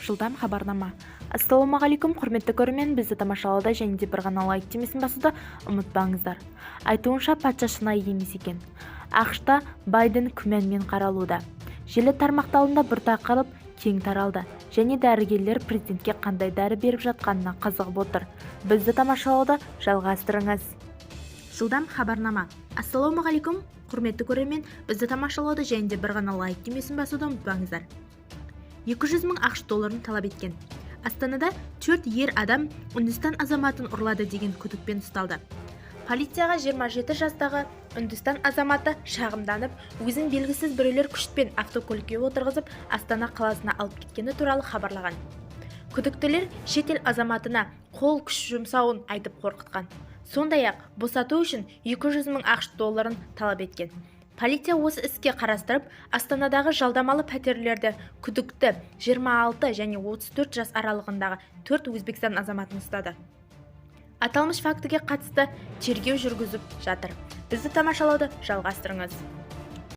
жылдам хабарнама. Ассалаумағалейкум, құрметті көрермен, бізді тамашалауда және де бір ғана лайк түймесін басуды ұмытпаңыздар. Айтуынша патша шынайы емес екен. ақш-та Байден күмәнмен қаралуда. Желі тармақталында бір тақырып кең таралды және дәрігерлер президентке қандай дәрі беріп жатқанына қызығып отыр. Бізді тамашалауды жалғастырыңыз. Жылдам хабарнама. Ассалаумағалейкум, құрметті көрермен, бізді тамашалауды және де бір ғана лайк түймесін басуды ұмытпаңыздар. 200 мың ақш долларын талап еткен. Астанада 4 ер адам Үндістан азаматын ұрлады деген күдікпен ұсталды. Полицияға 27 жастағы Үндістан азаматы шағымданып, өзін белгісіз біреулер күшпен автокөлікке отырғызып, Астана қаласына алып кеткені туралы хабарлаған. Күдіктілер шетел азаматына қол күш жұмсауын айтып қорқытқан. Сондай-ақ босату үшін 200 мың ақш долларын талап еткен. Полиция осы іске қарастырып, Астанадағы жалдамалы пәтерлерді күдікті 26 және 34 жас аралығындағы 4 Өзбекстан азаматын ұстады. Аталмыш фактіге қатысты тергеу жүргізіп жатыр. Бізді тамашалауды жалғастырыңыз.